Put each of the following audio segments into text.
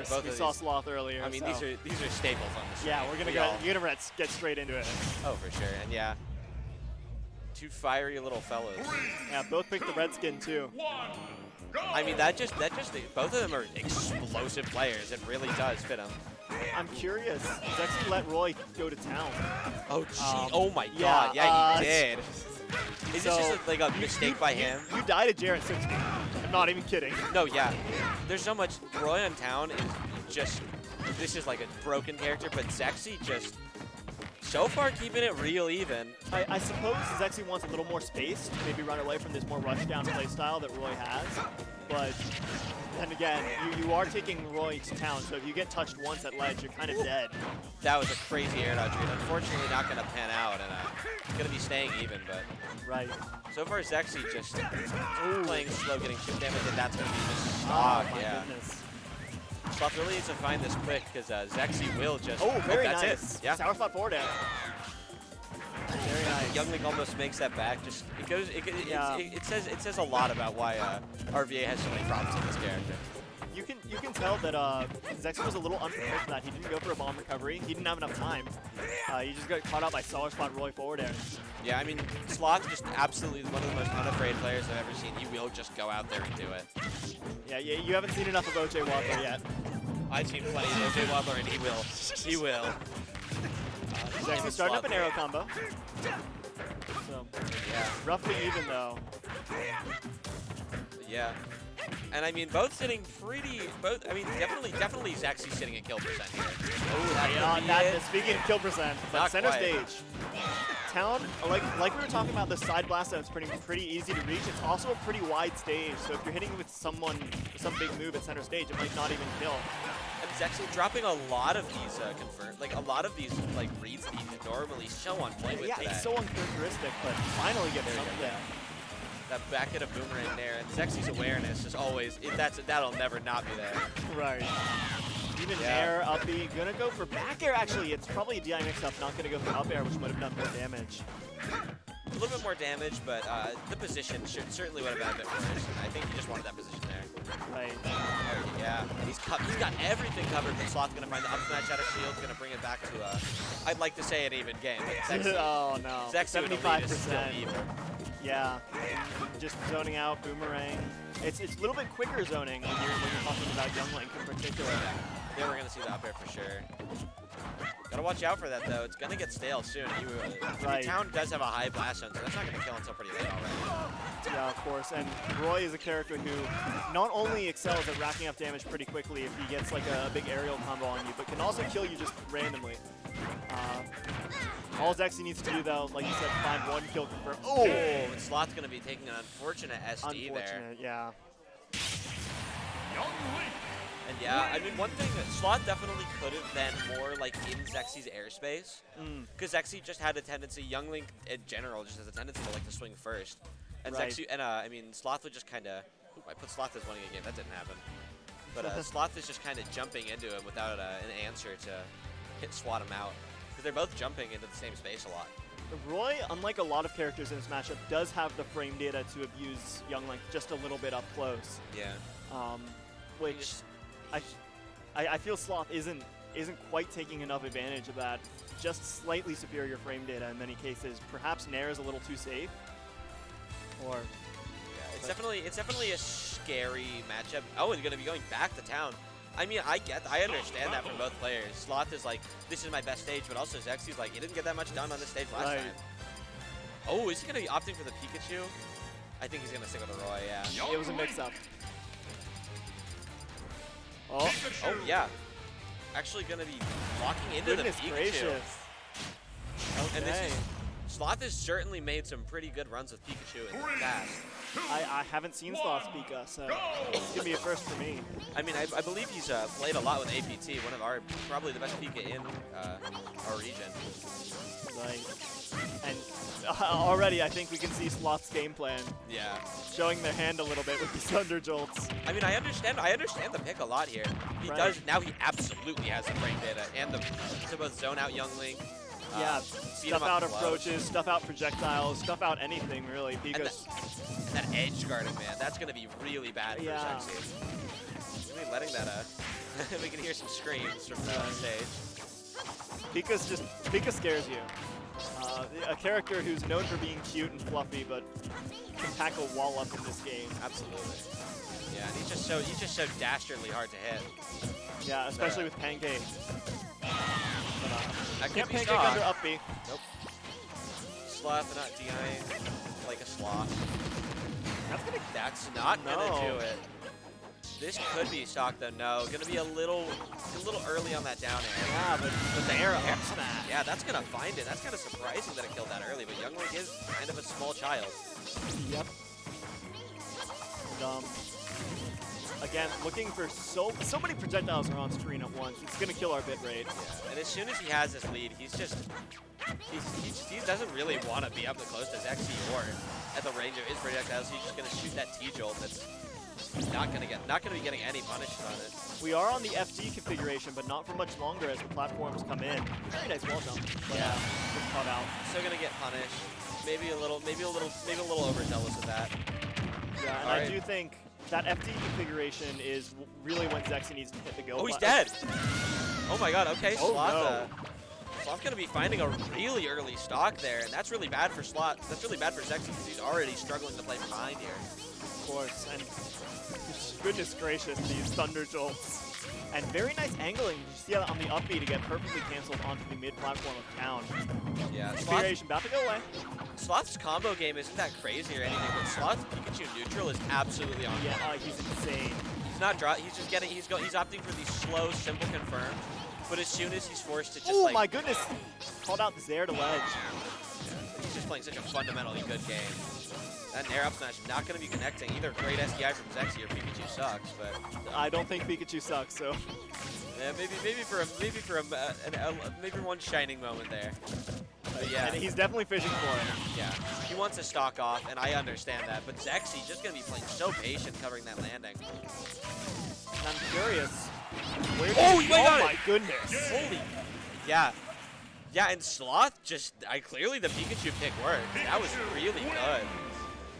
Yes, both we of saw these. Sloth earlier. I mean, so. these are staples on the stream. Yeah, we're gonna get straight into it. Oh, for sure, and yeah, two fiery little fellows. Yeah, both picked the Redskin too. I mean, that just both of them are explosive players. It really does fit them. I'm curious. Zexyyy let Roy go to town. Oh, gee. Oh my God. Yeah, he did. Is so this just like a mistake by him? You died at Jarrett 60. I'm not even kidding. No, yeah. There's so much. Roy on town is just. This is like a broken character, but Zexyyy just. So far, keeping it real even. I suppose Zexyyy wants a little more space to maybe run away from this more rush-down playstyle that Roy has. But then again, you are taking Roy to town, so if you get touched once at ledge, you're kind of dead. That was a crazy air dodge read. Unfortunately, not going to pan out, and going to be staying even. But right. So far, Zexyyy just playing slow, getting chip damage, and that's going to be just stock. Oh, yeah. Goodness. Sloth really needs to find this quick because Zexyyy will just. Oh, very that's nice. It. Yeah. Sour spot forward air. Very nice. Young Link almost makes that back. Just it goes. It says a lot about why RVA has so many problems with this character. You can tell that Zexyyy was a little unprepared for that. He didn't go for a bomb recovery. He didn't have enough time. He just got caught out by Sour Spot Roy forward air. Yeah, I mean, Sloth just absolutely one of the most unafraid players I've ever seen. He will just go out there and do it. Yeah, you haven't seen enough of OJ Waddler yet. I've seen plenty of OJ Waddler, and he will. He will. Zexyyy starting up an arrow combo. So, yeah. Roughly even, though. Yeah. And I mean, both sitting pretty. I mean, definitely Zexyyy sitting at kill percent here. Oh, yeah, speaking of kill percent, but center quite. stage. Town, like we were talking about, the side blast that's pretty easy to reach. It's also a pretty wide stage, so if you're hitting with someone with some big move at center stage, it might not even kill. And Zexyyy dropping a lot of these a lot of these like reads that he normally so on point with. Yeah, today. it's so uncharacteristic, but finally gets something. That back hit of boomerang there, and Zexyy's awareness is always that'll never not be there. Right. Even air, up B, gonna go for back air. Actually, it's probably a DI mix-up, not gonna go for up air, which would have done more damage. A little bit more damage, but the position certainly would have been a bit worse. And I think he just wanted that position there. Right. Yeah, he's got everything covered, but Sloth's gonna find the up smash out of shield, gonna bring it back to I'd like to say an even game, but Zexyyy, oh no, Zexyyy 75%. Yeah, just zoning out, boomerang. It's a little bit quicker zoning when you're talking about Young Link in particular. Yeah, we're gonna see the up air for sure. Gotta watch out for that though. It's gonna get stale soon. Right. Town does have a high blast zone, so that's not gonna kill until pretty late already. Yeah, of course. And Roy is a character who not only excels at racking up damage pretty quickly if he gets like a big aerial combo on you, but can also kill you just randomly. All Zexyyy needs to do though, like you said, find one kill confirm. Oh, and Sloth's gonna be taking an unfortunate SD there. Unfortunate, yeah. And yeah, I mean, one thing that Sloth definitely could have been more like in Zexyy's airspace, because Zexyyy just had a tendency, Young Link in general just has a tendency to like to swing first, and right. Zexyyy, and I mean, Sloth would just kind of, I put Sloth as winning a game, that didn't happen, but Sloth is just kind of jumping into him without an answer to swat him out, because they're both jumping into the same space a lot. Roy, unlike a lot of characters in this matchup, does have the frame data to abuse Young Link just a little bit up close. Yeah. Which I feel Sloth isn't quite taking enough advantage of that. Just slightly superior frame data in many cases. Perhaps Nair is a little too safe. Or yeah, it's definitely a scary matchup. Oh, and gonna be going back to town. I mean, I understand that from both players. Sloth is like, this is my best stage, but also Zexyy's like, he didn't get that much done on this stage last time. Oh, is he gonna be opting for the Pikachu? I think he's gonna stick with the Roy, yeah. It was a mix-up. Oh, yeah. Actually gonna be walking into the Pikachu. Gracious. Okay. And this is, Sloth has certainly made some pretty good runs with Pikachu in the past. I haven't seen Sloth Pika, so it's gonna be a first for me. I mean, I believe he's played a lot with APT, one of our, probably the best Pika in our region. Right. And already I think we can see Sloth's game plan. Yeah. Showing their hand a little bit with these Thunder Jolts. I mean, I understand the pick a lot here. He does, now he absolutely has the frame data and to both zone out Young Link. Yeah, stuff out approaches, stuff out projectiles, stuff out anything really. Because and that edge guarding, man, that's going to be really bad for Zexyyy. Really letting that We can hear some screams from the stage. Pika scares you. A character who's known for being cute and fluffy, but can pack a wall up in this game. Absolutely. Yeah, and he's just so dastardly hard to hit. Yeah, especially with Pancake. That Can't could be Pancake Sloth. under up B. Nope. Sloth not DIing like a sloth. That's not gonna do it. This could be stock though. No, gonna be a little early on that down air. Yeah, but the air up smash. Yeah, that's gonna find it. That's kind of surprising that it killed that early. But Youngling is kind of a small child. Yep. And, again, looking for so many projectiles are on screen at once. It's gonna kill our bit rate. Yeah, and as soon as he has this lead, he doesn't really want to be up close to Zexyyy or at the range of his projectiles. He's just gonna shoot that T-jolt. That's not gonna be getting any punishment on it. We are on the FD configuration, but not for much longer as the platforms come in. Very nice wall jump. But, Yeah, just caught out. still gonna get punished. Maybe a little overzealous with that. Yeah, and I do think that FD configuration is really when Zexyyy needs to hit the go. Oh, he's button. dead. Oh my God. Okay, Oh, Sloth. no. Sloth's gonna be finding a really early stock there, and that's really bad for Sloth. That's really bad for Zexyyy because he's already struggling to play from behind here. Of course, and goodness gracious, these Thunder Jolts. And very nice angling. You see that on the up B to get perfectly canceled onto the mid platform of town. Yeah, Configuration about to go away. Sloth's combo game isn't that crazy or anything, but Sloth's Pikachu neutral is absolutely on. Yeah, he's insane. He's not he's just getting. He's opting for these slow, simple confirmed. But as soon as he's forced to just Oh like, my goodness! Called out the Zaire to ledge. he's just playing such a fundamentally good game. That Nair up smash not going to be connecting. Either great SDI from Zexyyy or Pikachu sucks, but I don't think Pikachu sucks. So yeah, maybe one shining moment there. But yeah, and he's definitely fishing for it. yeah, he wants to stock off, and I understand that. But Zexyyy just going to be playing so patient covering that landing. And I'm curious. Where Oh, did my God. my goodness! Holy, yeah. Yeah, and Sloth clearly the Pikachu pick worked. That was really good.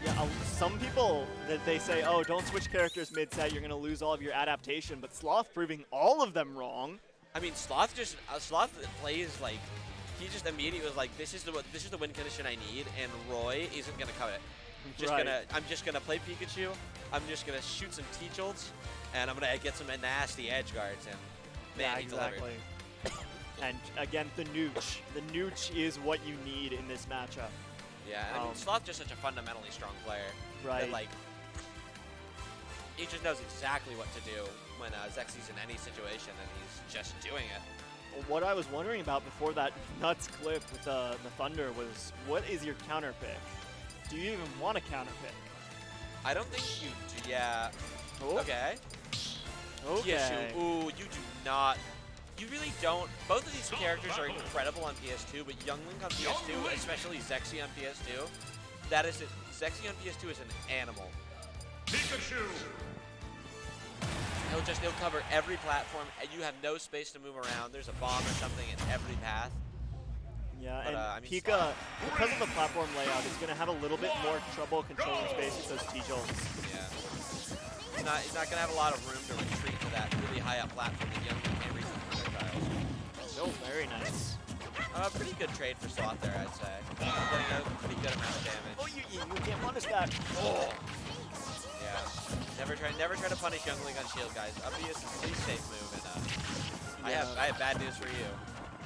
Yeah, some people they say, oh, don't switch characters mid-set, you're gonna lose all of your adaptation. But Sloth proving all of them wrong. I mean, Sloth plays like he just immediately was like, this is the win condition I need, and Roy isn't gonna cut it. I'm just gonna play Pikachu. I'm just gonna shoot some T-Jolts, and I'm gonna get some nasty edge guards, and man, he delivered. And again, the nooch. The nooch is what you need in this matchup. Yeah, I mean, Sloth's just such a fundamentally strong player. Right. That, like, he just knows exactly what to do when Zexyyy's in any situation, and he's just doing it. What I was wondering about before that nuts clip with the Thunder was, what is your counter pick? Do you even want a counter pick? I don't think you do. Yeah. Oh. Okay. Okay. Pikachu. Ooh, you do not. You really don't. Both of these characters are incredible on PS2, but Youngling on PS2, especially Zexyyy on PS2, Zexyyy on PS2 is an animal. Pikachu. He'll cover every platform, and you have no space to move around. There's a bomb or something in every path. Yeah, But, and I mean, Pika, because of the platform layout, is going to have a little bit more trouble controlling space with those T-Jolts. Yeah. He's not going to have a lot of room to retreat to that really high up platform that Youngling can't reach with projectiles. Oh, very nice. Pretty good trade for Sloth there, I'd say. Getting a pretty good amount of damage. Oh, you can't punish that. Oh. Yeah. Never try to punish Youngling on shield, guys. Up B is a pretty safe move, and I have bad news for you.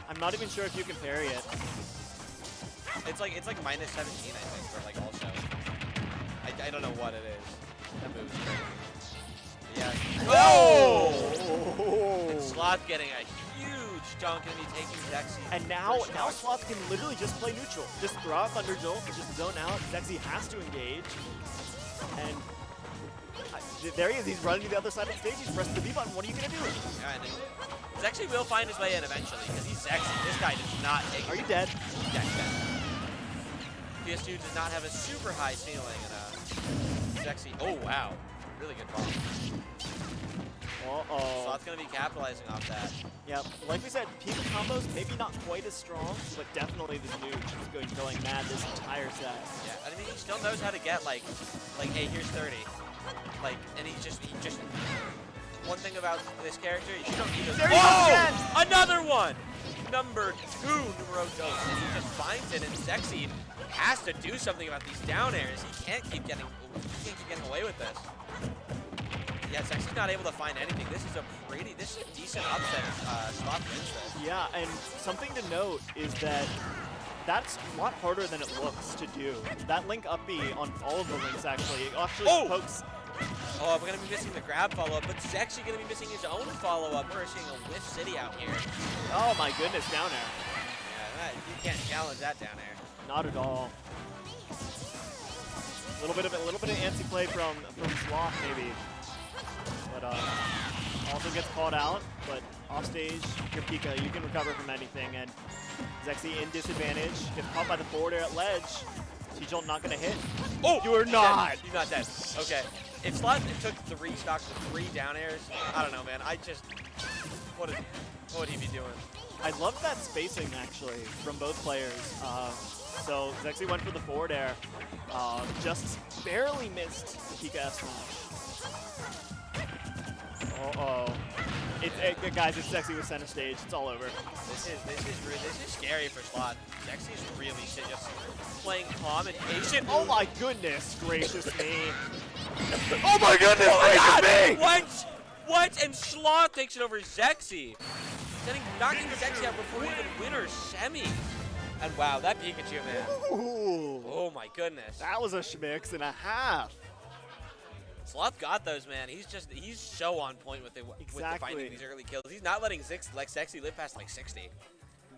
I'm not even sure if you can parry it. It's like -17, I think, for like also. I don't know what it is. That move's great. Yeah. Oh! And Sloth getting a huge dunk, and he's taking Zexyyy. And now Sloth can literally just play neutral. Just throw out Thunder Jolt, just zone out. Zexyyy has to engage. And there he is. He's running to the other side of the stage. He's pressing the B button. What are you going to do? Yeah, and Zexyyy will find his way in eventually, because he's Zexyyy. This guy does not take Are you dead? Yeah, he's dead. PS2 does not have a super high ceiling, and Zexyyy. Oh, wow. Really good ball. Uh-oh. Sloth's going to be capitalizing off that. Yeah, like we said, Pika combos maybe not quite as strong, but definitely this nooch is going mad this entire set. Yeah, I mean, he still knows how to get, like, hey, here's 30. Like, and he just one thing about this character is you don't need to. There he goes again! Another one! Number 2, numero dos. And he just finds it, and Zexyyy has to do something about these down airs. He can't keep getting away with this. Yeah, Zexyyy's not able to find anything. This is a decent upset. Sloth wins this. Yeah, and something to note is that that's a lot harder than it looks to do. That link up B on all of the links actually pokes. Oh, we're going to be missing the grab follow-up, but Zexyyy going to be missing his own follow-up. We're seeing a Whiff City out here. Oh my goodness, down air. Yeah, you can't challenge that down air. Not at all. A little bit of antsy play from Sloth maybe, but also gets called out. But off stage, your Pika, you can recover from anything, and Zexyyy in disadvantage, gets caught by the forward air at ledge. T-Jolt not gonna hit. Oh, you are not. He's not dead. Okay. If Sloth took 3 stocks with 3 down airs, I don't know, man. What would he be doing? I love that spacing actually from both players. So Zexyyy went for the forward air, just barely missed the Pika S smash. Guys, it's Zexyyy with center stage. It's all over. This is scary for Sloth. Zexyy's really just playing calm and patient. Oh my goodness gracious me! Oh my goodness gracious me! What? And Sloth takes it over Zexyyy. Knocking Zexyyy out before even winner's semis. And wow, that Pikachu, man. Ooh. Oh my goodness. That was a schmix and a half. Sloth got those, man. He's so on point with finding these early kills. He's not letting Zexyyy live past like 60.